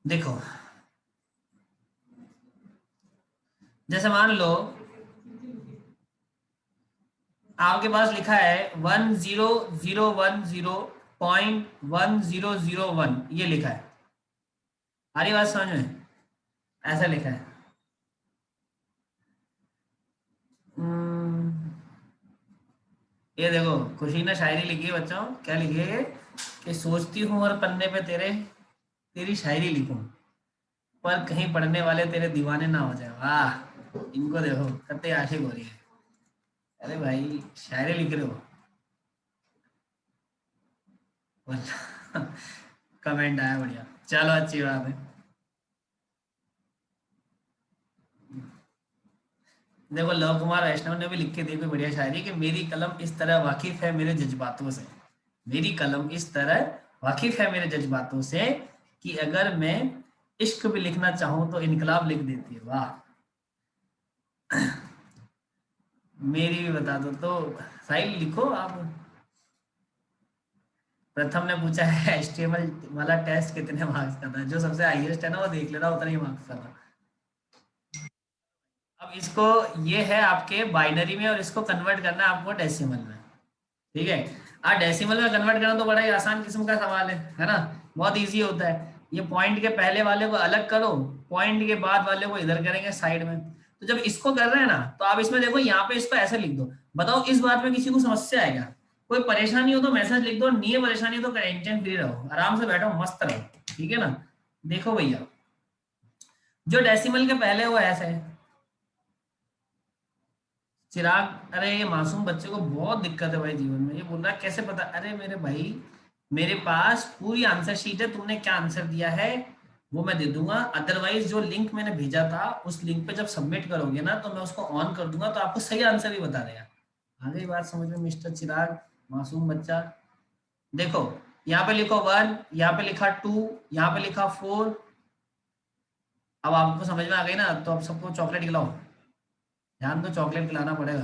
देखो, जैसे मान लो आपके पास लिखा है 10,010.1001, ये लिखा है। आ रही बात समझ में? ऐसा लिखा है। हम्म, ये देखो, खुशी ने शायरी लिखी है बच्चों। क्या लिखी है ये? कि सोचती हूँ और पन्ने पे तेरी शायरी लिखूं, पर कहीं पढ़ने वाले तेरे दीवाने ना हो जाए। वाह, इनको देखो, कत्ते आशिक हो रही है। अरे भाई, शायरी लिख रहे हो? कमेंट आया, बढ़िया, चलो अच्छी बात है। देखो, लव कुमार वैष्णव ने भी लिख के दी कोई बढ़िया शायरी कि मेरी कलम इस तरह वाकिफ है मेरे जज्बातों से। मेरी कलम इस तरह वाकिफ है मेरे जज्बातों से कि अगर मैं इश्क भी लिखना चाहूं तो इनकलाब लिख देती है। वाह, मेरी भी बता दो तो। साहिल लिखो आप। प्रथम ने पूछा है एचटीएमएल वाला टेस्ट कितने मार्क्स का था? जो सबसे हाईएस्ट है ना वो देख लेना, उतना ही मार्क्स का था। अब इसको, ये है आपके बाइनरी में और इसको कन्वर्ट करना है आपको डेसिमल में। ठीक है। डेसिमल में कन्वर्ट करना तो बड़ा ही आसान किस्म का सवाल है ना? बहुत इजी होता है। ये पॉइंट के पहले वाले को अलग करो, पॉइंट के बाद वाले को इधर करेंगे साइड में। तो जब इसको कर रहे हैं ना, तो आप इसमें देखो, यहाँ पे इसको ऐसे लिख दो। बताओ इस बात में किसी को समस्या है क्या? कोई परेशानी हो तो मैसेज लिख दो, नहीं है परेशानी तो टेंशन फ्री रहो, आराम से बैठो, मस्त रहो। ठीक है ना? देखो भैया, जो डेसिमल के पहले वो ऐसे है। चिराग, अरे ये मासूम बच्चे को बहुत दिक्कत है भाई जीवन में। ये बोल रहा है कैसे पता? अरे मेरे भाई, मेरे पास पूरी आंसर शीट है, तुमने क्या आंसर दिया है वो मैं दे दूंगा। अदरवाइज जो लिंक मैंने भेजा था उस लिंक पे जब सबमिट करोगे ना, तो मैं उसको ऑन कर दूंगा, तो आपको सही आंसर ही बता देगा। आ गई बात समझ में मिस्टर चिराग, मासूम बच्चा? देखो, यहाँ पे लिखो 1, यहाँ पे लिखा 2, यहाँ पे लिखा 4। अब आपको समझ में आ गई ना? तो अब सबको चॉकलेट खिलाओ। ध्यान दो, चॉकलेट खिलाना पड़ेगा।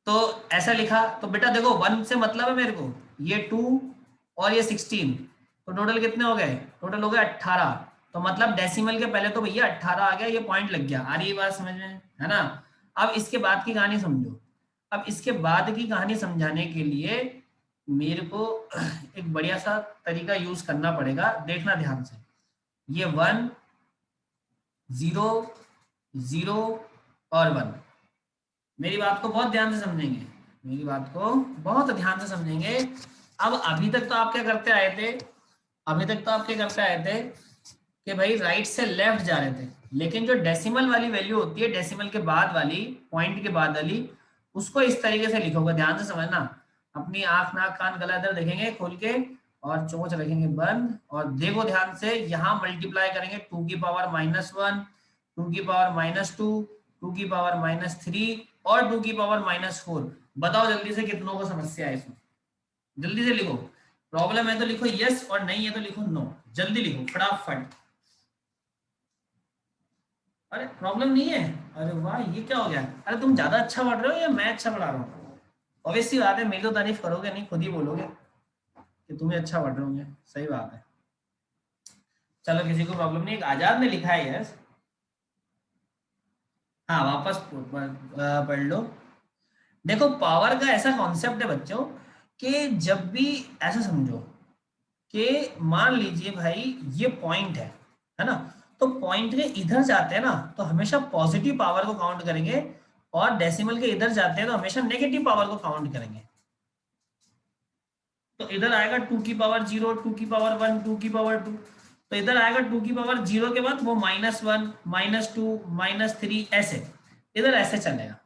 तो ऐसा लिखा तो बेटा देखो, 1 से मतलब है मेरे को ये 2 और ये 16, तो टोटल कितने हो गए? टोटल हो गए 18। तो मतलब डेसिमल के पहले तो भैया 18 आ गया, ये पॉइंट लग गया। आ रही है बात समझ में, है ना? अब इसके बाद की कहानी समझो। अब इसके बाद की कहानी समझाने के लिए मेरे को एक बढ़िया सा तरीका यूज करना पड़ेगा, देखना ध्यान से। ये 1, 0, 0 और 1। मेरी बात को बहुत ध्यान से समझेंगे, मेरी बात को बहुत ध्यान से समझेंगे। अब अभी तक तो आप क्या करते आए थे? अभी तक तो आप क्या करते आए थे कि भाई राइट से लेफ्ट जा रहे थे। लेकिन जो डेसिमल वाली वैल्यू होती है, डेसिमल के बाद वाली, पॉइंट के बाद वाली, उसको इस तरीके से लिखोगे। ध्यान से समझना। अपनी आंख नाक कान गला इधर देखेंगे खोल के, और चोंच रखेंगे बंद, और देखो ध्यान से, यहाँ मल्टीप्लाई करेंगे 2 की पावर -1, 2 की पावर-2, 2 की पावर-3 और 2 की पावर-4। बताओ जल्दी से कितनों को समस्या है इसमें? जल्दी से लिखो। प्रॉब्लम है तो लिखो यस, और नहीं है तो लिखो नो। जल्दी लिखो फटाफट। अरे प्रॉब्लम नहीं है? अरे वाह, ये क्या हो गया? अरे तुम ज्यादा अच्छा पढ़ रहे हो या मैं अच्छा पढ़ा रहा हूँ? ऑब्वियसली बात है, मेरी तो तारीफ करोगे नहीं, खुद ही बोलोगे कि तुम्हें अच्छा पढ़ रहे होंगे। सही बात है। चलो, किसी को प्रॉब्लम नहीं। एक आजाद ने लिखा है यस। हाँ, वापस पढ़ लो। देखो, पावर का ऐसा कॉन्सेप्ट है बच्चों कि जब भी, ऐसा समझो कि मान लीजिए भाई ये पॉइंट है ना? तो पॉइंट के इधर जाते हैं ना, तो हमेशा पॉजिटिव पावर को काउंट करेंगे, और डेसिमल के इधर जाते हैं तो हमेशा नेगेटिव पावर को काउंट करेंगे। तो इधर आएगा 2 की पावर 0, 2 की पावर 1, 2 की पावर 2। तो इधर आएगा 2 की पावर 0 के बाद वो -1, -2, -3, ऐसे इधर ऐसे चलेगा,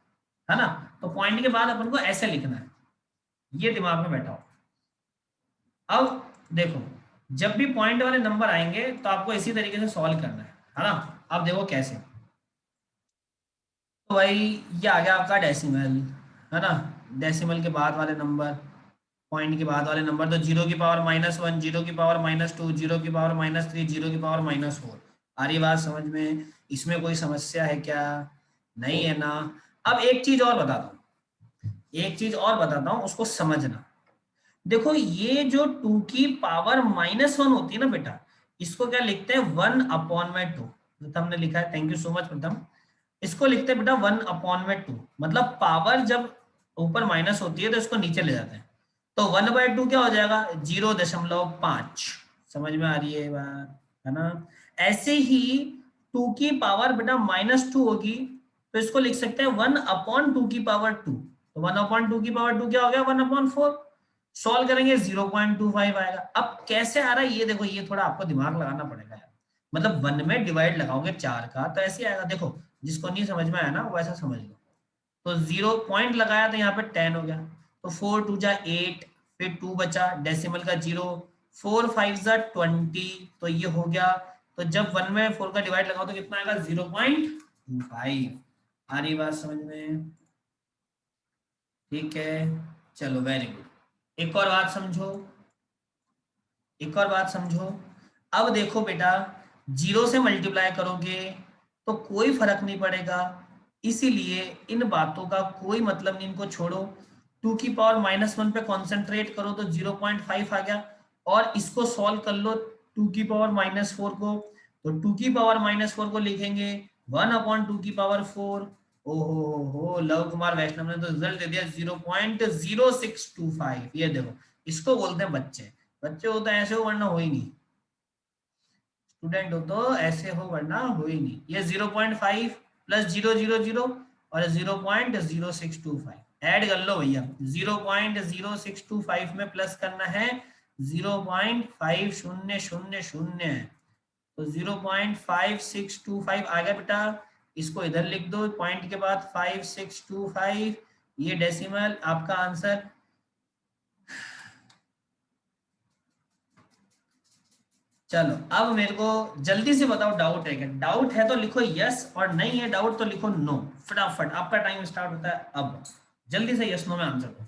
है ना? तो पॉइंट के बाद अपन को ऐसे लिखना है। ये दिमाग में बैठा हो। अब देखो, जब भी पॉइंट वाले नंबर आएंगे तो आपको इसी तरीके से सॉल्व करना है ना? अब देखो कैसे। तो भाई, ये आ गया आपका डेसिमल, है ना? डेसिमल के बाद वाले नंबर, पॉइंट के बाद वाले नंबर, तो 0 की पावर-1, 0 की पावर-2, 0 की पावर-3, 0 की पावर-4। आ रही बात समझ में? इसमें कोई समस्या है क्या? नहीं है ना? अब एक चीज और बताता हूँ, एक चीज और बताता हूँ, उसको समझना। देखो, ये जो 2 की पावर -1 होती है ना बेटा, इसको क्या लिखते हैं 1/2। प्रथम ने लिखा है, थैंक यू सो मच प्रथम। इसको लिखते हैं बेटा 1/2, मतलब पावर जब ऊपर माइनस होती है तो इसको नीचे ले जाते हैं। तो 1/2 क्या हो जाएगा 0.5। समझ में आ रही है ये बात, है ना। ऐसे ही 2 की पावर बेटा -2 होगी, तो इसको लिख सकते हैं 1/2 की पावर 2। तो 1/2 की पावर 2 क्या हो गया 1/4। सॉल्व करेंगे 0.25 आएगा। अब कैसे आ रहा है ये देखो, ये थोड़ा आपको दिमाग लगाना पड़ेगा यार। मतलब 1 में डिवाइड लगाओगे 4 का तो ऐसे आएगा। देखो जिसको नहीं समझ में आया ना वो ऐसा समझ लो। तो 0 पॉइंट लगाया तो यहाँ पे 10 हो गया। तो 4 2 जा 8, फिर 2 बचा डेसिमल का 0, 4 5 जा 20, तो ये हो गया। तो जब 1 में 4 का डिवाइड लगाओ तो कितना आएगा 0.25। आ रही बात समझ में? ठीक है, चलो वेरी गुड। एक और बात समझो, एक और बात समझो। अब देखो बेटा, 0 से मल्टीप्लाई करोगे तो कोई फर्क नहीं पड़ेगा, इसीलिए इन बातों का कोई मतलब नहीं, इनको छोड़ो। 2 की पावर -1 पे कॉन्सेंट्रेट करो तो 0.5 आ गया। और इसको सॉल्व कर लो 2 की पावर -4 को, तो 2 की पावर -4 को लिखेंगे 1/2 की पावर 4। ओहो हो, लव कुमार वैष्णव ने तो रिजल्ट दे दिया 0.0625। ये देखो, इसको बोलते हैं बच्चे। बच्चे हो तो ऐसे हो वरना हो ही नहीं, स्टूडेंट हो तो ऐसे हो वरना हो ही नहीं। ये 0.5 प्लस 000 और 0.0625 ऐड कर लो भैया। 0.0625 में प्लस करना है 0.5000, तो 0.5625 आ गया बेटा। इसको इधर लिख दो पॉइंट के बाद 5625, ये डेसिमल आपका आंसर। चलो अब मेरे को जल्दी से बताओ डाउट है क्या? डाउट है तो लिखो यस, और नहीं है डाउट तो लिखो नो। फटाफट आपका टाइम स्टार्ट होता है अब। जल्दी से यस नो में आंसर दो।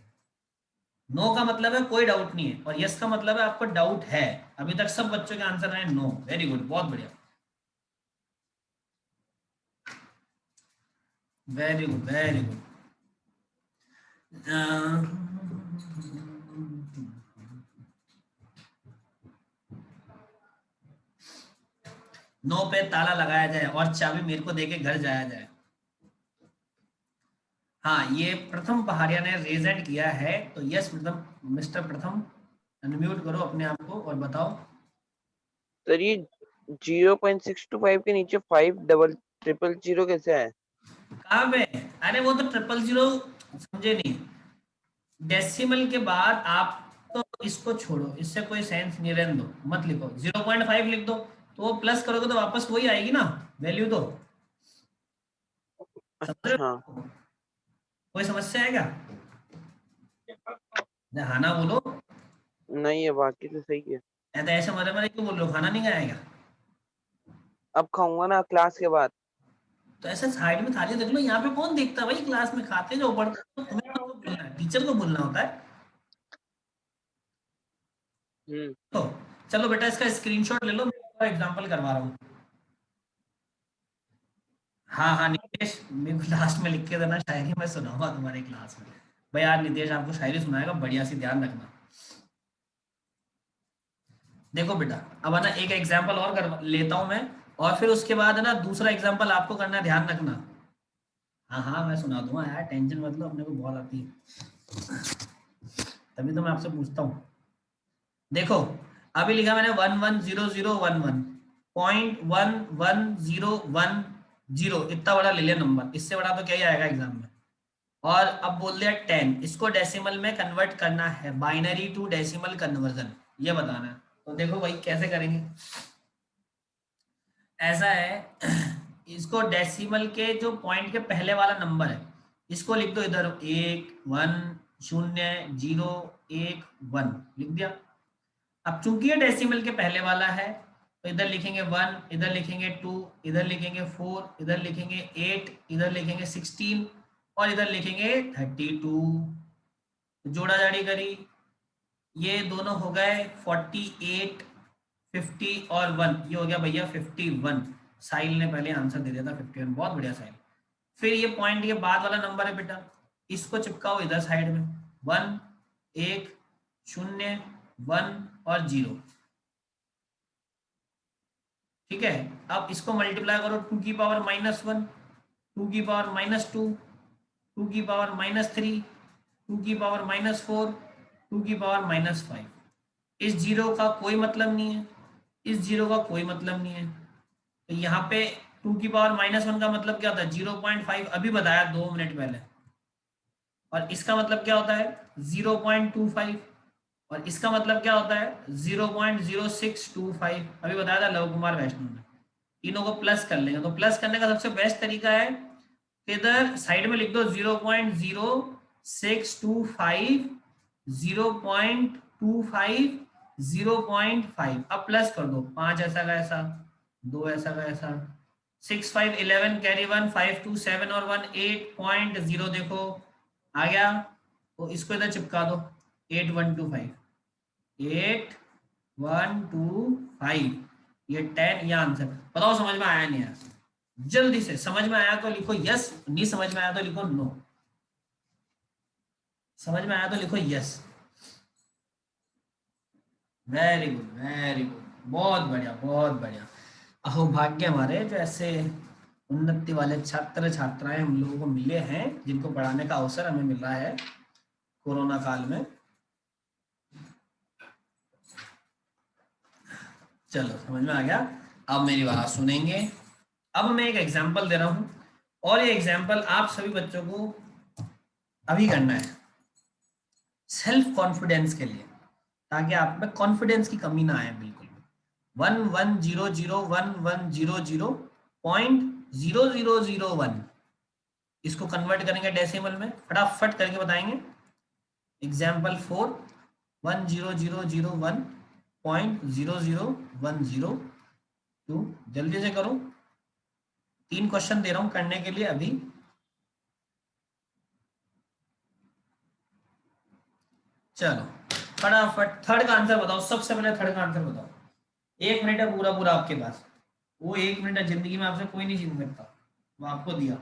नो का मतलब है कोई डाउट नहीं है, और यस का मतलब है आपको डाउट है। अभी तक सब बच्चों के आंसर है नो। वेरी गुड, बहुत बढ़िया, वेरी गुड वेरी गुड। नो पे ताला लगाया जाए और चाबी मेरे को देके घर जाया जाए। हाँ, ये प्रथम पहाड़िया ने रेजेंट किया है, तो यस प्रथम, मिस्टर प्रथम अनम्यूट करो अपने आप को और बताओ। सर ये 0.625 के नीचे 50000 कैसे है? कहाँ पे? अरे वो तो 000 समझे नहीं। डेसिमल के बाद आप तो इसको छोड़ो, इससे कोई सेंस नहीं, रहने दो, मत लिखो। 0.5 लिख दो, तो वो प्लस करोगे तो वापस वही आएगी ना वैल्यू तो। समझ रहे अच्छा। हो? कोई समस्या है क्या? हाँ ना बोलो। नहीं है, बाकी तो सही है। ऐसे मरे मरे क्यों बोल रहे हो? खाना नहीं खाया क्या? अब खाऊंगा ना क्लास के बाद। तो ऐसे साइड में थाली रख लो, यहाँ पे कौन देखता है भाई? क्लास में खाते जो पढ़ते हो, तुम्हें तो बोलना है, टीचर को बोलना होता है। हम्म। तो चलो बेटा इसका स्क्रीनशॉट ले लो, मैं एग्जांपल करवा रहा हूँ। हाँ हाँ नितेश, मेरे को लास्ट में लिख के देना, शायरी मैं सुनाऊंगा तुम्हारी क्लास में। भाई यार नितेश आपको शायरी सुनाएगा बढ़िया सी, ध्यान रखना। देखो बेटा, अब है ना एक एग्जांपल और कर लेता हूं मैं, और फिर उसके बाद है ना दूसरा एग्जांपल आपको करना है, ध्यान रखना। हाँ हाँ मैं सुना दूंगा यार, टेंशन मत लो, अपने को बहुत आती है, तभी तो मैं आपसे पूछता हूँ। देखो अभी लिखा मैंने 110011 0.11010, इतना बड़ा ले लिया नंबर, इससे बड़ा तो क्या ही आएगा एग्जाम में। और अब बोल दिया 10, इसको डेसिमल में कन्वर्ट करना है, बाइनरी टू डेसिमल कन्वर्जन, ये बताना है। तो देखो भाई कैसे करेंगे। ऐसा है इसको डेसिमल के जो पॉइंट के पहले वाला नंबर है, इसको लिख दो इधर 1 1 0 0 1 1 लिख दिया। अब चूंकि ये डेसिमल के पहले वाला है, तो इधर लिखेंगे 1, इधर लिखेंगे 2, इधर लिखेंगे 4, इधर लिखेंगे 8, इधर लिखेंगे 16, और इधर लिखेंगे 32। जोड़ा जाड़ी करी, ये दोनों हो गए 48, 50 और 1, ये हो गया भैया 51। साहिल ने पहले आंसर दे दिया था 51, बहुत बढ़िया साहिल। फिर ये पॉइंट के बाद वाला नंबर है बेटा, इसको चिपकाओ इधर साइड में, 1 1 0 1 और 0। ठीक है, अब इसको मल्टीप्लाई करो, 2 की पावर -1, 2 की पावर -2, 2 की पावर -3, 2 की पावर -4, 2 की पावर -5। इस जीरो का कोई मतलब नहीं है, इस जीरो का कोई मतलब नहीं है, तो यहाँ पे 2 की पावर -1 का मतलब क्या होता है, 0.5, अभी बताया 2 मिनट पहले। और इसका मतलब क्या होता है 0.25, और इसका मतलब क्या होता है 0.0625, अभी बताया था लव कुमार वैष्णव ने। तीनों को प्लस कर लेंगे, तो प्लस करने का सबसे बेस्ट तरीका है कि इधर साइड में लिख दो 0.0625, 0.25, 0.5। अब प्लस कर दो, 5 ऐसा का ऐसा, 2 ऐसा का ऐसा, 6 5 11 कैरी 1, 5 2 7 और 1 8.0, देखो आ गया। तो इसको इधर चिपका दो, 8125, 8125, ये 10, ये आंसर। बताओ समझ में आया नहीं आया? जल्दी से, समझ में आया तो लिखो यस, नहीं समझ में आया तो लिखो नो। समझ में आया तो लिखो yes. Very good, very good, बहुत बढ़िया, बहुत बढ़िया। अहो भाग्य हमारे, जो ऐसे उन्नति वाले छात्र छात्राएं हम लोगों को मिले हैं, जिनको पढ़ाने का अवसर हमें मिला है कोरोना काल में। चलो समझ में आ गया। अब मेरी बात सुनेंगे। अब मैं एक एग्जांपल दे रहा हूं, और ये एग्जांपल आप सभी बच्चों को अभी करना है, सेल्फ कॉन्फिडेंस के लिए, ताकि आप में कॉन्फिडेंस की कमी ना आए बिल्कुल। 11001100.0001, इसको कन्वर्ट करेंगे डेसिमल में, फटाफट करके बताएंगे। एग्जाम्पल 4, 10001.0010, जल्दी से करो। 3 क्वेश्चन दे रहा हूं करने के लिए अभी। चलो फटाफट थर्ड का आंसर बताओ, सबसे पहले थर्ड का आंसर बताओ। 1 मिनट है पूरा पूरा आपके पास, वो 1 मिनट है, जिंदगी में आपसे कोई नहीं छीन सकता, वो आपको दिया।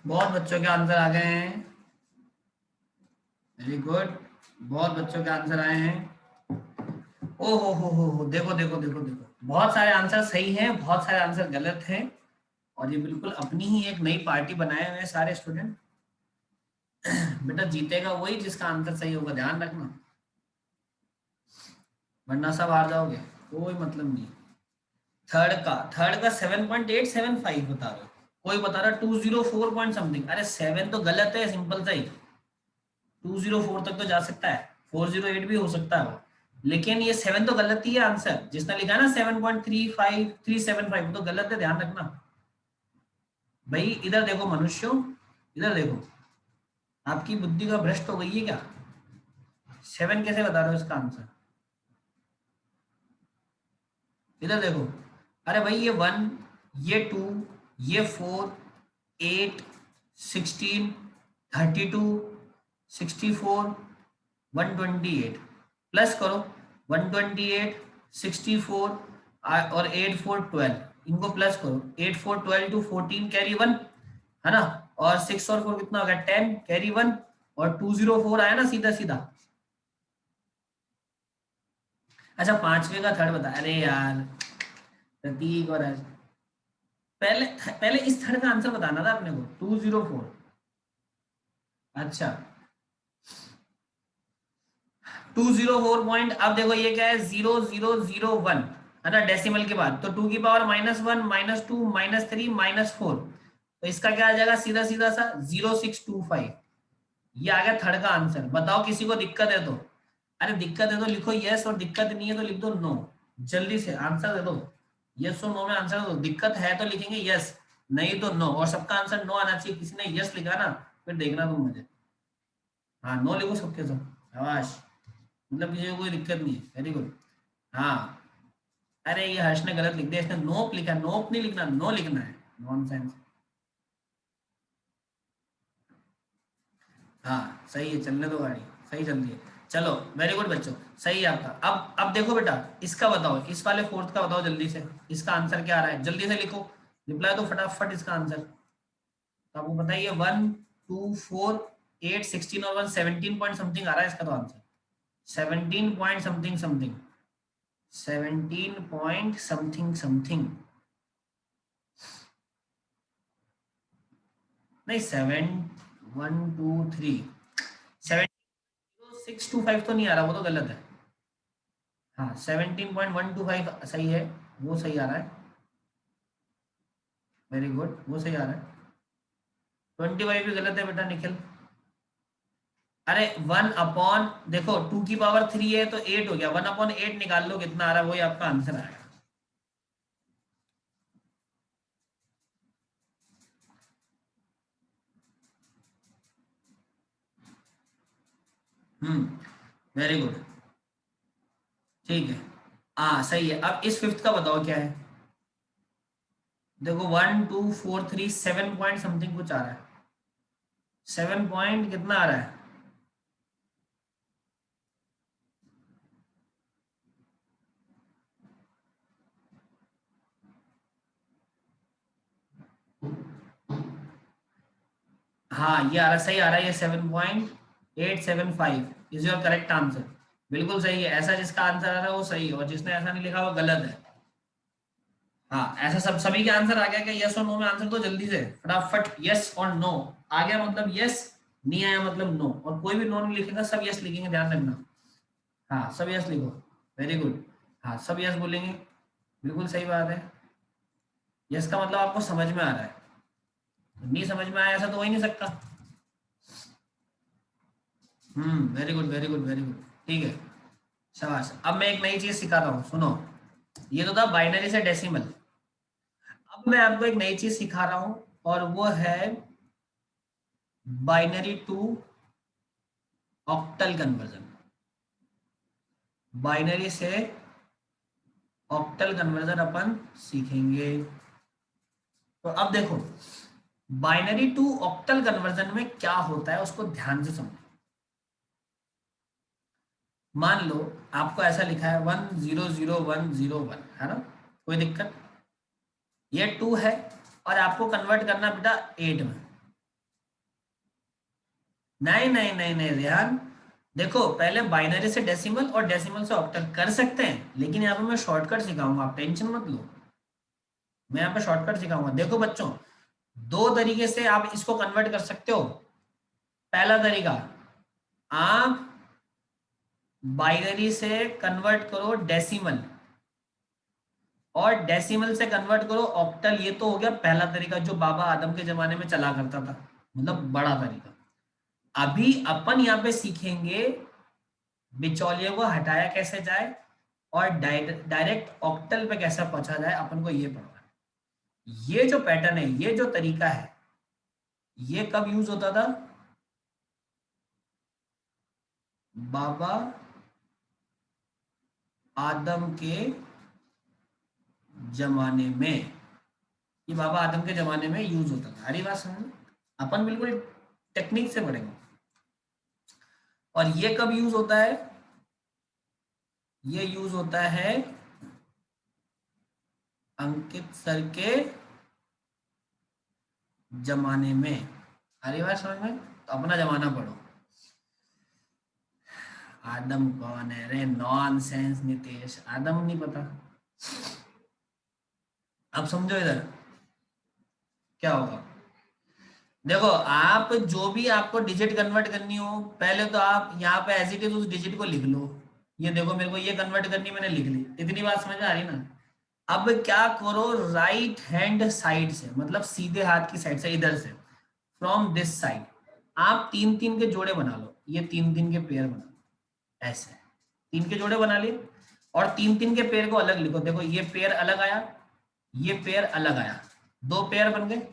बहुत बच्चों के आंसर आ गए हैं, वेरी गुड, बहुत बच्चों के आंसर आए हैं। ओ हो, देखो देखो देखो देखो, बहुत सारे आंसर सही हैं, बहुत सारे आंसर गलत हैं, और ये बिल्कुल अपनी ही एक नई पार्टी बनाए हुए हैं सारे स्टूडेंट। बेटा जीतेगा वही जिसका आंसर सही होगा, ध्यान रखना, वरना सब हार जाओगे, कोई मतलब नहीं। थर्ड का 7.875 बता रहे हो, कोई बता रहा 204 पॉइंट समथिंग। अरे 7 तो गलत है, सिंपल सा ही, 204 तक तो जा सकता है, 408 भी हो सकता है वो, लेकिन ये 7 तो गलत ही है आंसर। जिसने लिखा है ना 7.35375, तो गलत है, ध्यान रखना भाई। इधर देखो मनुष्यों, इधर देखो, आपकी बुद्धि का भ्रष्ट हो गई है क्या? 7 कैसे बता रहे हो इसका आंसर? इधर देखो, अरे भाई ये 1, ये 2, ये 4, 8, 16, 32, 64, 128, प्लस करो 128, 64 और 8 4 12, इनको प्लस करो, 8 4 12 टू 14 कैरी 1, है ना, और 6 और 4 कितना हो गया 10 कैरी 1, और 204 आया ना सीधा सीधा। अच्छा पांचवे का थर्ड बता, अरे यार प्रतीक और पहले पहले इस थर्ड का आंसर बताना था अपने को, 204। अच्छा 204 पॉइंट, अब देखो ये क्या है 0001, है ना, डेसिमल के बाद, तो 2 की पावर -1, -2, -3, -4, तो इसका क्या आ जाएगा सीधा सीधा सा 0625। ये आ गया थर्ड का आंसर। बताओ किसी को दिक्कत है तो, अरे दिक्कत है तो लिखो यस, और दिक्कत नहीं है तो लिख दो नो। जल्दी से आंसर दे दो, यस और नो में आंसर दो। दिक्कत है तो लिखेंगे यस, नहीं तो नो, और सबका आंसर नो आना चाहिए। किसी ने यस लिखा ना फिर देखना तुम मुझे। हाँ नो लिखो सबके सब, शाबाश, मतलब किसी को कोई दिक्कत नहीं है, वेरी गुड। हाँ, अरे ये हर्ष ने गलत लिख दिया, इसने नोप लिखा, नोप नहीं लिखना, नो लिखना है, नॉनसेंस। हाँ सही है, चलने दो गाड़ी, सही चल रही है। चलो वेरी गुड बच्चों, सही है आपका। अब देखो बेटा, इसका बताओ, इस वाले फोर्थ का बताओ जल्दी से, इसका आंसर क्या आ रहा है, जल्दी से लिखो, रिप्लाई दो फटाफट इसका आंसर। तो आपको बताइए 1 2 4 8 16 और 1 17 पॉइंट समथिंग आ रहा है इसका तो answer, 17 point something something, 17 point something something, नहीं 7 1 2 3 7 6 2 5 तो नहीं आ रहा, वो तो गलत है। हाँ 17.125 सही है, वो सही आ रहा है, वेरी गुड, वो सही आ रहा है। 25 भी गलत है बेटा निखिल। अरे 1 अपॉन, देखो 2 की पावर 3 है तो 8 हो गया, 1/8 निकाल लो कितना आ रहा है, वही आपका आंसर आएगा। वेरी गुड, ठीक है। हाँ सही है। अब इस फिफ्थ का बताओ क्या है, देखो 1 2 4 3 7 पॉइंट समथिंग कुछ आ रहा है, 7 पॉइंट कितना आ रहा है, हाँ ये आ रहा है, सही आ रहा है, ये 7.875 इज योर करेक्ट आंसर, बिल्कुल सही है। ऐसा जिसका आंसर आ रहा है वो सही है, और जिसने ऐसा नहीं लिखा वो गलत है। हाँ ऐसा सब सभी के आंसर आ गया क्या, यस और नो में आंसर दो जल्दी से फटाफट, यस और नो। आ गया मतलब यस, नहीं आया मतलब नो, और कोई भी नो नहीं लिखेगा, सब यस लिखेंगे, ध्यान रखना। हाँ सब यस लिखो, वेरी गुड। हाँ सब यस बोलेंगे, बिल्कुल सही बात है। यस का मतलब आपको समझ में आ रहा है, नहीं समझ में आया ऐसा तो हो ही नहीं सकता। Very good very good very good, ठीक है, शाबाश। अब मैं एक नई चीज सिखाता हूँ, सुनो, ये तो था बाइनरी से डेसिमल, अब मैं आपको एक नई चीज सिखा रहा हूँ, और वो है binary to octal conversion, binary से ऑक्टल कन्वर्जन अपन सीखेंगे। तो अब देखो, बाइनरी टू ऑक्टल कन्वर्जन में क्या होता है उसको ध्यान से समझो। मान लो आपको ऐसा लिखा है 1 0 0 1 0 1, है ना, कोई दिक्कत, ये 2 है, और आपको कन्वर्ट करना बेटा 8 में। नहीं नहीं नहीं नहीं रेहान, देखो पहले बाइनरी से डेसिमल और डेसिमल से ऑक्टल कर सकते हैं, लेकिन यहाँ पे मैं शॉर्टकट सिखाऊंगा, आप टेंशन मत लो, मैं यहाँ पे शॉर्टकट सिखाऊंगा। देखो बच्चों, दो तरीके से आप इसको कन्वर्ट कर सकते हो। पहला तरीका, आप बाइनरी से कन्वर्ट करो डेसिमल, और डेसिमल से कन्वर्ट करो ऑक्टल, ये तो हो गया पहला तरीका जो बाबा आदम के जमाने में चला करता था, मतलब बड़ा तरीका। अभी अपन यहाँ पे सीखेंगे बिचौलियों को हटाया कैसे जाए, और डायरेक्ट ऑक्टल पे कैसे पहुंचा जाए, अपन को ये पढ़ना है। ये जो पैटर्न है, ये जो तरीका है, ये कब यूज होता था, बाबा आदम के जमाने में, ये बाबा आदम के जमाने में यूज होता था। हरी बात समझ, अपन बिल्कुल टेक्निक से पढ़ेंगे। और ये कब यूज होता है, ये यूज होता है अंकित सर के जमाने में। हरी बात समझ में, तो अपना जमाना पढ़ो। आदम कौन है, रे नॉनसेंस नितेश, आदम नहीं पता। अब समझो इधर क्या होगा। देखो आप जो भी आपको डिजिट कन्वर्ट करनी हो, पहले तो आप यहाँ पे एज इट इज उस डिजिट को लिख लो। ये देखो मेरे को ये कन्वर्ट करनी, मैंने लिख ली, इतनी बात समझ में आ रही ना। अब क्या करो, राइट हैंड साइड से, मतलब सीधे हाथ की साइड से, इधर से, फ्रॉम दिस साइड, आप 3 3 के जोड़े बना लो, ये 3 3 के पेयर बना लो, ऐसे 3 के जोड़े बना लिए, और 3 3 के पेयर को अलग लिखो। देखो ये पेयर अलग आया, ये पेयर अलग आया, दो पेयर बन गए,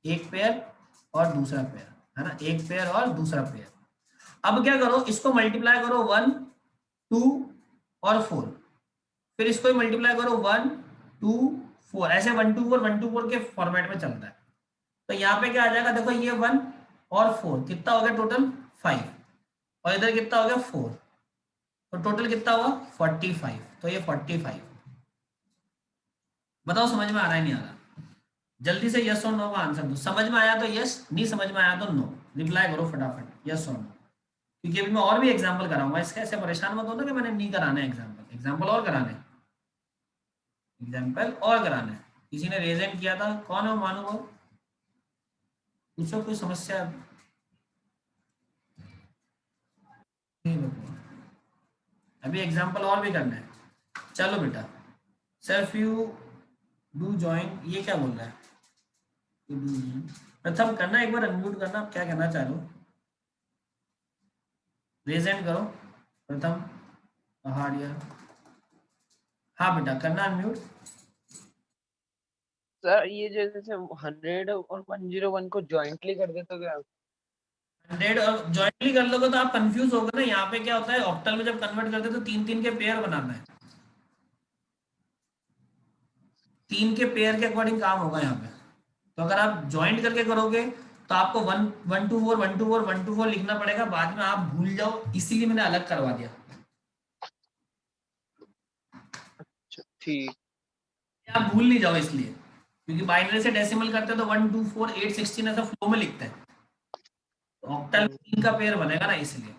एक पेयर और दूसरा पेयर, है ना, एक पेयर और दूसरा पेयर। अब क्या करो, इसको मल्टीप्लाई करो 1 2 और 4, फिर इसको मल्टीप्लाई करो 1 2 4, ऐसे 1 2 4 के फॉर्मेट में चलता है। तो यहाँ पे क्या आ जाएगा, देखो ये 1 और 4 कितना हो गया टोटल 5, और इधर कितना हो गया 4, तो टोटल कितना हुआ 45। तो ये 45। बताओ समझ में आ रहा है नहीं आ रहा? जल्दी से यस और नो का आंसर दो, समझ में आया तो यस, नहीं समझ में आया तो नो, रिप्लाई करो फटाफट यस और नो। क्योंकि अभी मैं और भी एग्जाम्पल कराऊंगा, इसके ऐसे परेशान मत होना कि मैंने नहीं कराना है एग्जाम्पल, एग्जाम्पल और कराने, एग्जाम्पल और कराने। किसी ने रेज हैंड किया था, कौन है वो मानो वो, पूछो कोई समस्या नहीं। अभी एग्जाम्पल और भी करना है, चलो बेटा। सेल्फ यू डू ज्वाइन, ये क्या बोल रहा है, प्रथम करना, एक बार अनम्यूट करना, आप क्या कहना चाह रहे हो, रेजेंट करो प्रथम पहाड़िया। हाँ बेटा करना अनम्यूट। सर ये जैसे 100 और 101 को जॉइंटली कर दे तो क्या? 100 और जॉइंटली कर लोगे तो आप कंफ्यूज होगे ना, यहाँ पे क्या होता है ऑक्टल में जब कन्वर्ट करते हैं तो तीन तीन के पेयर बनाना है, तीन के पेयर के अकॉर्डिंग काम होगा यहाँ पे। तो अगर आप ज्वाइंट करके करोगे तो आपको 1 1 2 4 1 2 4 1 2 4 लिखना पड़ेगा, बाद में आप भूल जाओ, इसीलिए मैंने अलग करवा दिया। ठीक। आप भूल नहीं जाओ इसलिए, क्योंकि बाइनरी से डेसिमल करते हैं तो 1 2 4 8 16 ऐसा फ्लो में लिखते हैं, तो ऑक्टल में तीन का पेयर बनेगा ना इसलिए।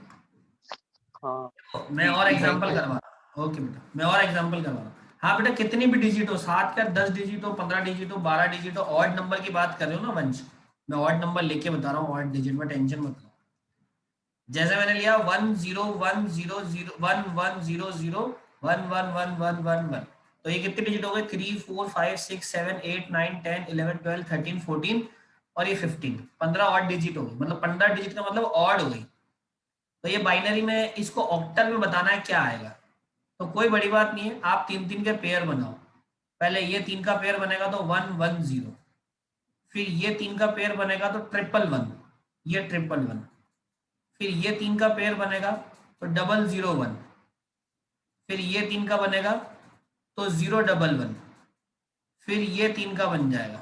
हाँ मैं और थैंक एग्जांपल यू। करवा रहा हूँ, ओके बेटा मैं और एग्जांपल करवा रहा हूँ। हाँ बेटा कितनी भी डिजिट हो, 7 का 10 डिजिट हो, 15 डिजिट हो, 12 डिजिट हो, ऑड नंबर की बात कर रहे हो ना वंश, मैं ऑड नंबर लेके बता रहा हूँ, ऑड डिजिट में टेंशन मत लो। जैसे मैंने लिया 1 0 1 0 0 1 1 1 0 1 1 1 1 1, तो ये कितने डिजिट हो गए, 3 4 5 6 7 8 9 10 11 12 13 14 और ये 15, 15 ऑड डिजिट हो गई, मतलब 15 डिजिट का मतलब ऑड हो गई। तो ये बाइनरी में इसको ऑक्टल में बताना है क्या आएगा, तो कोई बड़ी बात नहीं है, आप तीन तीन के पेयर बनाओ। पहले ये तीन का पेयर बनेगा तो 1 1 0, फिर ये तीन का पेयर बनेगा तो 1 1 1, ये 1 1 1, फिर ये तीन का पेयर बनेगा तो 0 0 1, फिर ये तीन का बनेगा तो 0 1 1, फिर ये तीन का बन जाएगा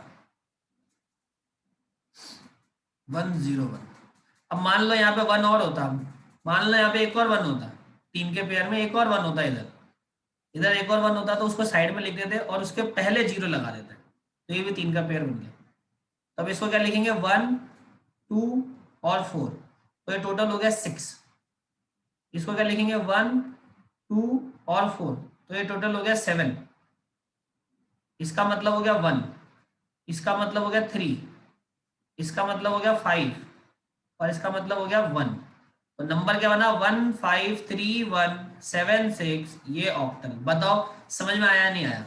1 0 1। अब मान लो यहाँ पे वन और होता, मान लो यहाँ पे एक और वन होता, तीन के पेयर में एक और वन होता, इधर इधर एक और वन होता तो उसको साइड में लिख देते और उसके पहले जीरो लगा देते, तो ये भी तीन का पेयर बन गया। तब इसको क्या लिखेंगे 1 2 और 4, तो ये टोटल हो गया 6। इसको क्या लिखेंगे 1 2 और 4, तो ये टोटल हो गया 7। इसका मतलब हो गया 1, इसका मतलब हो गया 3, इसका मतलब हो गया 5 और इसका मतलब हो गया 1। तो नंबर क्या बना 1 5 3 1 7 6, ये ऑक्टल। बताओ समझ में आया नहीं आया?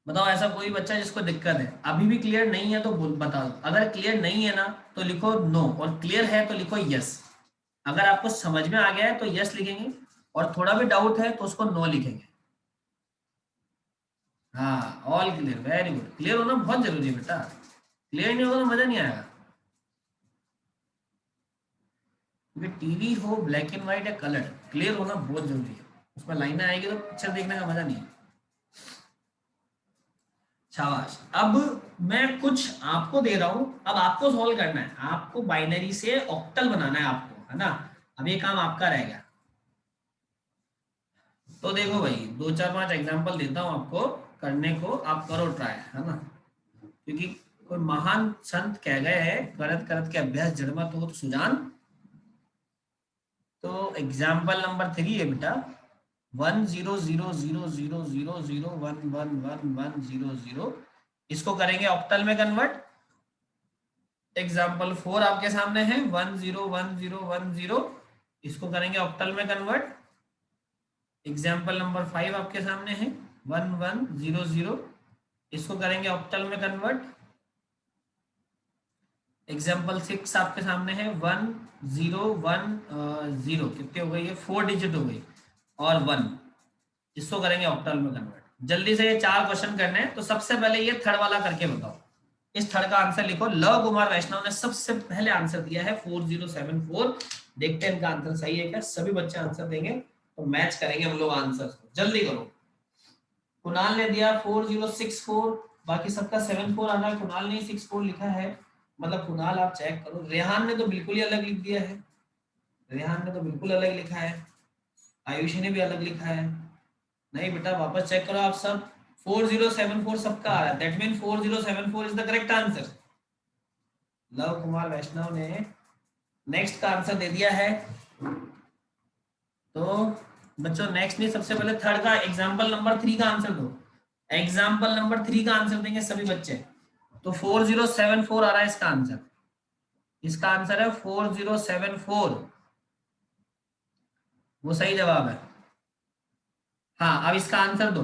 बताओ ऐसा कोई बच्चा जिसको दिक्कत है, अभी भी क्लियर नहीं है तो बताओ, अगर क्लियर नहीं है ना तो लिखो नो, और क्लियर है तो लिखो यस। अगर आपको समझ में आ गया है तो यस लिखेंगे, और थोड़ा भी डाउट है तो उसको नो लिखेंगे। हाँ all clear, very good, clear होना बहुत जरूरी है बेटा, क्लियर नहीं होगा तो मजा नहीं आएगा। क्योंकि टीवी हो ब्लैक एंड व्हाइट या कलर, क्लियर होना बहुत जरूरी है, उसमें लाइनें आएगी तो पिक्चर देखने का मजा नहीं है। शाबाश। अब मैं कुछ आपको दे रहा हूं, अब आपको सॉल्व करना है, आपको बाइनरी से ऑक्टल बनाना है आपको, है ना। अब ये काम आपका रह गया। तो देखो भाई 2 4 5 एग्जांपल देता हूं आपको करने को, आप करो ट्राई, है ना। क्योंकि कोई महान संत कह गए हैं करत करत के अभ्यास जड़मत हो तो सुजान। तो एग्जाम्पल नंबर 3 है बेटा 1 0 0 0 0 0 1 1 1 1 0 0, इसको करेंगे ऑक्टल में कन्वर्ट। एग्जाम्पल 4 आपके सामने है 1 0 1 0 1 0, इसको करेंगे ऑक्टल में कन्वर्ट। एग्जाम्पल नंबर 5 आपके सामने है 1 1 0 0, इसको करेंगे ऑक्टल में कन्वर्ट। एग्जाम्पल 6 आपके सामने है 1 0 1 0, कितने हो गई है 4 डिजिट हो गई, और 1, इसको करेंगे ऑक्टल में कन्वर्ट। जल्दी से ये 4 क्वेश्चन करने हैं। तो सबसे पहले ये थर्ड वाला करके बताओ। इस थर्ड का आंसर लिखो। लव कुमार वैष्णव ने सबसे पहले आंसर दिया है 4074। देखते हैं इनका आंसर सही है क्या। सभी बच्चे आंसर देंगे तो मैच करेंगे हम लोग आंसर। जल्दी करो। कुणाल ने दिया 4064, बाकी सबका 74 आ रहा है, कुणाल ने 64 लिखा है। मतलब कुणाल आप चेक करो। रेहान ने तो बिल्कुल ही अलग लिख दिया है। रेहान ने तो बिल्कुल अलग लिखा है। आयुषी ने भी अलग लिखा है। नहीं बेटा वापस चेक करो आप सब। 4074 सबका आ रहा है। That mean 4074 is the correct answer. Luv Kumar Vaishnav ने नेक्स्ट का आंसर दे दिया है। तो बच्चों नेक्स्ट नहीं, सबसे पहले थर्ड का एग्जाम्पल नंबर 3 का आंसर दो। एग्जाम्पल नंबर 3 का आंसर देंगे सभी बच्चे। तो 4074 आ रहा है इसका आंसर। इसका आंसर है 4074। वो सही जवाब है। हाँ अब इसका आंसर दो।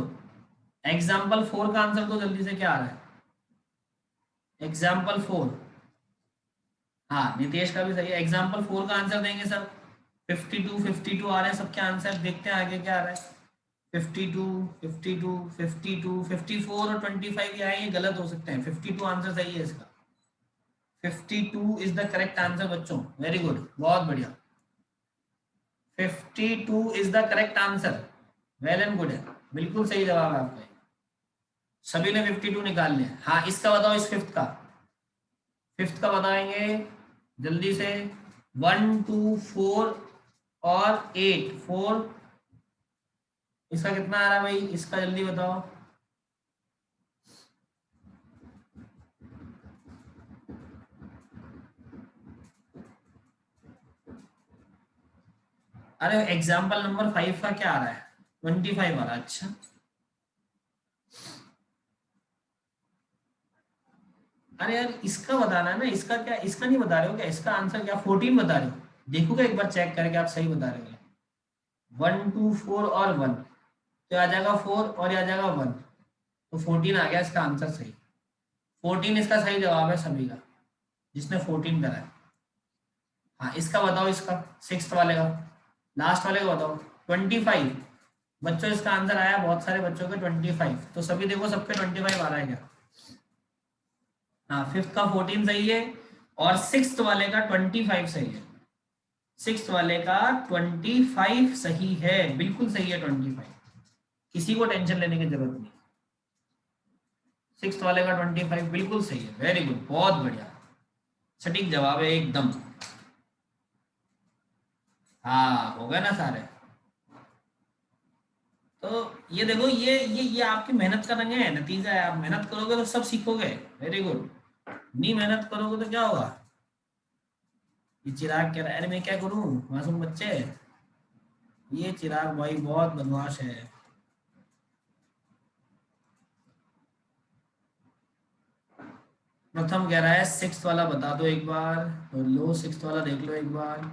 एग्जाम्पल 4 का आंसर दो जल्दी से। क्या आ रहा है एग्जाम्पल 4? हाँ नितेश का भी सही है। एग्जाम्पल 4 का आंसर देंगे सब। 52 आ रहे हैं सबके आंसर। देखते हैं आगे क्या आ रहा है। 52 52 52 54 और 25 ये आए, ये गलत हो सकते हैं। 52 आंसर सही है इसका। 52 इज द करेक्ट आंसर बच्चों। वेरी गुड, बहुत बढ़िया। 52 is the correct answer. Well and good है, बिल्कुल सही जवाब है आपका। सभी ने 52 निकाल लिया। हाँ इसका बताओ, इस फिफ्थ का। फिफ्थ का बताएंगे जल्दी से। 1 2 4 और 8 4, इसका कितना आ रहा है भाई? इसका जल्दी बताओ। अरे एग्जाम्पल नंबर 5 का क्या आ रहा है? 25 आ रहा है। अच्छा अरे यार इसका बताना है ना। इसका क्या, इसका नहीं बता रहे हो क्या? इसका आंसर क्या 14 बता रहे हो? देखोगे एक बार चेक करके आप सही बता रहे हो। 1 2 4 और 1, तो आ जाएगा 4 और आ जाएगा 1, तो 14 आ गया इसका आंसर सही। 14 इसका सही जवाब है सभी का, जिसने 14 करा है। हाँ इसका बताओ, इसका सिक्स वाले का, लास्ट वाले का बताओ। 25 बच्चों इसका आंसर आया बहुत सारे बच्चों के 25। तो सभी देखो सबके 25 आ रहा है क्या? हाँ फिफ्थ का 14 सही है और सिक्स वाले का 25 सही है। सिक्स वाले का 25 सही है, बिल्कुल सही है 25। किसी को टेंशन लेने की जरूरत नहीं। सिक्स वाले का 25 बिल्कुल सही है। वेरी गुड, बहुत बढ़िया, सटीक जवाब है एकदम। हाँ हो गए ना सारे। तो ये देखो, ये आपकी मेहनत का रंग है, नतीजा है। आप मेहनत करोगे तो सब सीखोगे। Very good. नहीं मेहनत करोगे तो क्या होगा? ये चिराग कह रहा है अरे मैं क्या करूं मासूम बच्चे। ये चिराग भाई बहुत बदमाश है। प्रथम कह रहा है सिक्स वाला बता दो एक बार। तो लो सिक्स वाला देख लो एक बार।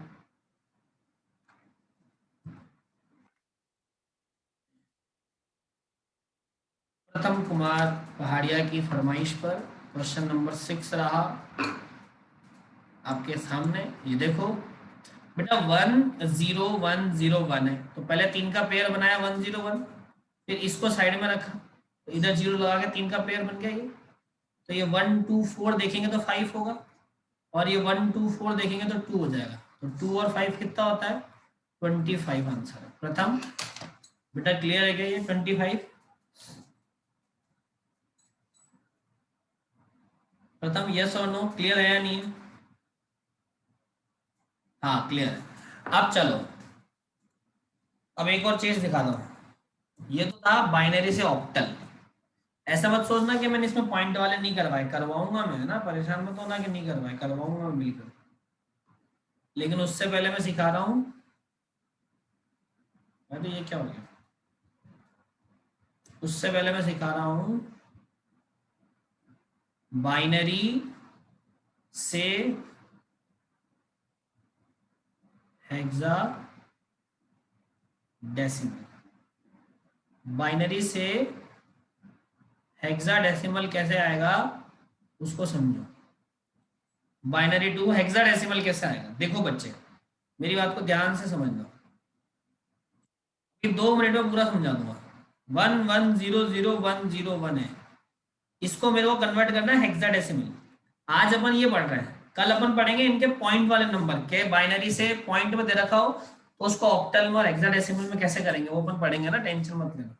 प्रथम कुमार पहाड़िया की फरमाइश पर क्वेश्चन नंबर 6 रहा आपके सामने। ये देखो बेटा 1 0 1 0 1 है, तो पहले तीन का पेयर बनाया 1 0 1, फिर इसको साइड में रखा तो इधर जीरो लगा के तीन का पेयर बन गया ये। तो ये 1 2 4 देखेंगे तो 5 होगा, और ये 1 2 4 देखेंगे तो 2 हो जाएगा। तो 2 और 5 कितना होता है? 25 आंसर है प्रथम। बेटा क्लियर है क्या ये 25? प्रथम यस और नो, क्लियर है या नहीं है? हाँ क्लियर है। अब चलो, अब एक और चीज दिखा दो। ये तो था बाइनरी से ऑक्टल। ऐसा मत सोचना कि मैंने इसमें पॉइंट वाले नहीं करवाए, करवाऊंगा मैं ना, परेशान मत होना कि नहीं करवाए, करवाऊंगा मैं बिल्कुल। लेकिन उससे पहले मैं सिखा रहा हूँ। अरे ये क्या हो गया? उससे पहले मैं सिखा रहा हूँ बाइनरी से हेक्सा डेसिमल। बाइनरी से हेक्साडेसिमल कैसे आएगा उसको समझो। बाइनरी टू हेक्साडेसिमल कैसे आएगा देखो बच्चे, मेरी बात को ध्यान से समझ लो। 2 मिनट में पूरा समझा दूंगा। 11000101 है, इसको मेरे को कन्वर्ट करना है हेक्साडेसिमल। आज अपन ये पढ़ रहे हैं, कल अपन पढ़ेंगे इनके पॉइंट वाले नंबर के, बाइनरी से पॉइंट में दे रखा हो तो उसको ऑक्टल में और हेक्साडेसिमल में कैसे करेंगे वो अपन पढ़ेंगे ना, टेंशन मत लेना।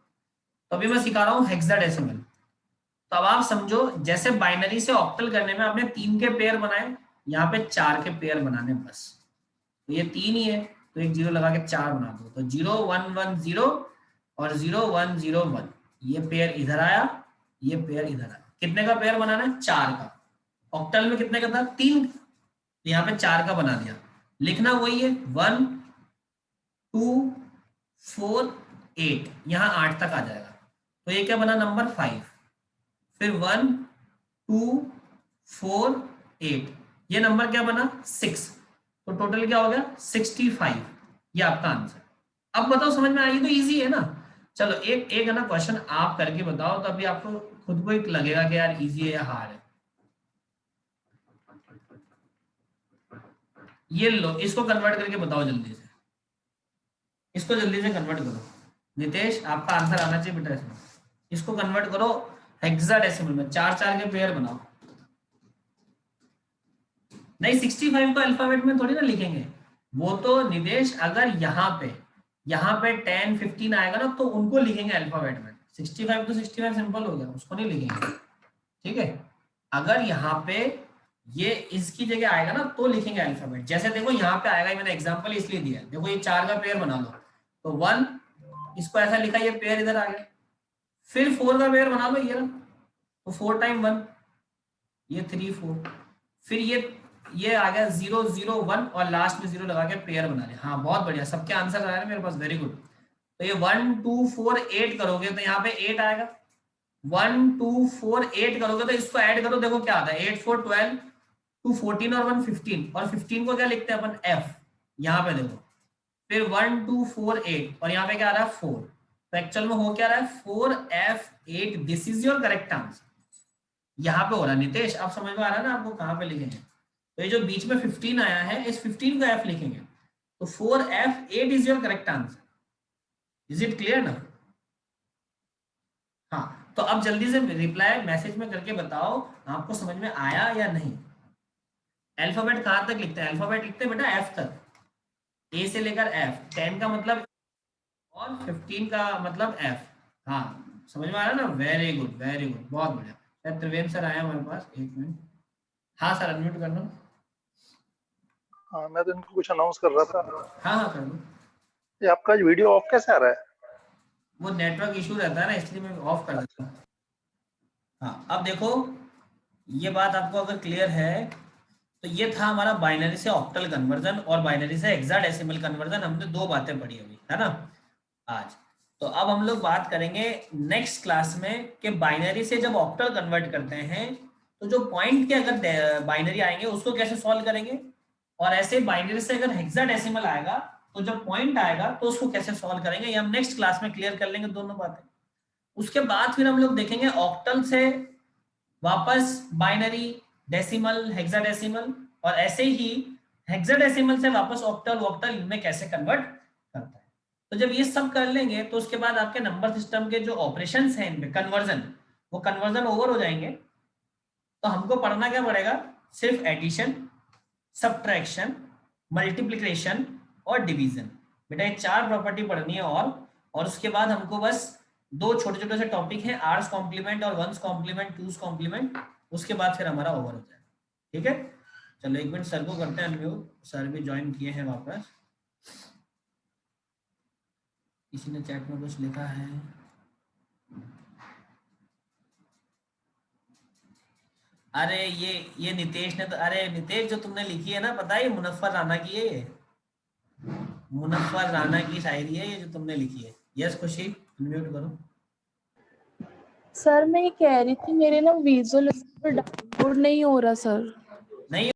तो अभी मैं सिखा रहा हूँ हेक्साडेसिमल। तो अब आप समझो, जैसे बाइनरी से ऑक्टल करने में आपने 3 के पेयर बनाए, यहाँ पे 4 के पेयर बनाने बस। तो ये 3 ही है तो एक जीरो लगा के 4 बना दो, तो 0110 और 0101, ये पेयर इधर आया, ये पेयर इधर आया। कितने का पेयर बनाना है? 4 का। ऑक्टल में कितने का था? 3। यहाँ पे 4 का बना दिया। लिखना वही है 1 2 4 8, यहाँ 8 तक आ जाएगा। तो ये क्या बना? नंबर 5। फिर 1 2 4 8, ये नंबर क्या बना? 6। तो टोटल क्या हो गया? 65। ये आपका आंसर। अब बताओ समझ में आई? तो इजी है ना। चलो एक एक है ना क्वेश्चन आप करके बताओ, तो अभी आपको खुद को एक लगेगा कि यार इजी है या हार्ड है। ये लो, इसको कन्वर्ट करके बताओ जल्दी से, इसको जल्दी से कन्वर्ट करो। नितेश आपका आंसर आना चाहिए बेटा इसमें। इसको कन्वर्ट करो हेक्साडेसिमल में, 4 के पेयर बनाओ। नहीं 65 को अल्फाबेट में थोड़ी ना लिखेंगे, वो तो निदेश अगर यहाँ पे 10 15 आएगा ना तो उनको लिखेंगे अल्फाबेट में। 65 तो 65 सिंपल हो गया, उसको नहीं लिखेंगे। ठीक है, अगर यहाँ पे ये इसकी जगह आएगा ना तो लिखेंगे अल्फाबेट। जैसे देखो यहाँ पे आएगा, मैंने एग्जांपल इसलिए दिया, देखो ये 4 का पेयर बना लो, तो 1 इसको ऐसा लिखा, ये पेयर इधर आ गया। फिर 4 का पेयर बना लो, ये तो 4 टाइम 1, ये 3 4। फिर ये आ गया 0 0 1 और लास्ट में 0 लगा के पेयर बना लिया। हाँ बहुत बढ़िया, सबके आंसर आ रहे हैं मेरे पास, वेरी गुड। तो ये 1 2 4 8 करोगे तो यहाँ पे 8 आएगा। 1 2 4 8 करोगे तो इसको ऐड करो, देखो क्या आता है, 8 4 12, 2 14 और 1 15, और 15 को क्या लिखते हैं अपन? एफ। यहाँ पे देखो, फिर 1 2 4 8 और यहाँ पे क्या आ रहा है? 4। तो एक्चुअल में हो क्या रहा है? 4F8। This is your correct answer. यहाँ पे हो रहा है नितेश, आप समझ में आ रहा है ना आपको कहाँ पे लिखेंगे? तो ये जो बीच में 15 आया है, इस 15 को एफ लिखेंगे, तो 4F8 is your correct answer. Is it clear ना? हाँ, तो अब जल्दी से रिप्लाई मैसेज में करके बताओ आपको समझ में आया या नहीं। अल्फाबेट कहाँ तक लिखते हैं? अल्फाबेट लिखते हैं बेटा एफ तक, ए से लेकर एफ। 10 का मतलब और 15 का मतलब एफ। हाँ समझ में आ रहा है ना? वेरी गुड वेरी गुड, बहुत बढ़िया। त्रिवेंद्र सर आया हमारे पास, एक मिनट। हाँ सर, अनम्यूट करना। हाँ, मैं तो इनको कुछ अनाउंस कर रहा था। हाँ हाँ कर लो। ये आपका वीडियो ऑफ कैसे आ रहा है? वो नेटवर्क इशू रहता है ना, इसलिए मैं ऑफ कर देता हूँ। हाँ अब देखो, ये बात आपको अगर क्लियर है तो ये था हमारा बाइनरी से ऑक्टल कन्वर्जन और बाइनरी से हेक्साडेसिमल कन्वर्जन। हमने 2 बातें पढ़ी अभी, है ना आज। तो अब हम लोग बात करेंगे नेक्स्ट क्लास में कि बाइनरी से जब ऑक्टल कन्वर्ट करते हैं तो जो पॉइंट के अगर बाइनरी आएंगे उसको कैसे सॉल्व करेंगे, और ऐसे बाइनरी से अगर हेक्साडेसिमल आएगा तो जब पॉइंट आएगा तो उसको कैसे सॉल्व करेंगे। ये हम नेक्स्ट क्लास में क्लियर कर लेंगे दोनों बातें। उसके बाद फिर हम लोग देखेंगे ऑक्टल से वापस बाइनरी, डेसिमल, हेक्साडेसिमल, और ऐसे ही हेक्साडेसिमल से वापस ऑक्टल, ऑक्टल इनमें कैसे कन्वर्ट करता है। तो जब ये सब कर लेंगे तो उसके बाद आपके नंबर सिस्टम के जो ऑपरेशंस हैं इनमें कन्वर्जन, वो कन्वर्जन ओवर हो जाएंगे। तो हमको पढ़ना क्या पड़ेगा? सिर्फ एडिशन, सब्ट्रैक्शन, मल्टीप्लिकेशन और डिवीजन। बेटा ये 4 प्रॉपर्टी पढ़नी है, और उसके बाद हमको बस 2 छोटे छोटे से टॉपिक हैं, आर्स कॉम्प्लीमेंट और वंस कॉम्प्लीमेंट, टूस कॉम्प्लीमेंट। उसके बाद फिर हमारा ओवर हो जाए। ठीक है, चलो 1 मिनट सर को करते हैं अनम्यूट, सर भी ज्वाइन किए हैं वापस। किसी ने चैट में कुछ लिखा है? अरे ये नितेश ने तो, अरे नितेश जो तुमने लिखी है ना, पता है ये मुनफ्फर राना की है, ये मुनफ्फर राना की शायरी है ये जो तुमने लिखी है। यस खुशी, अनम्यूट करो। सर मैं ये कह रही थी, मेरे ना विजुअल डाउनलोड नहीं हो रहा सर।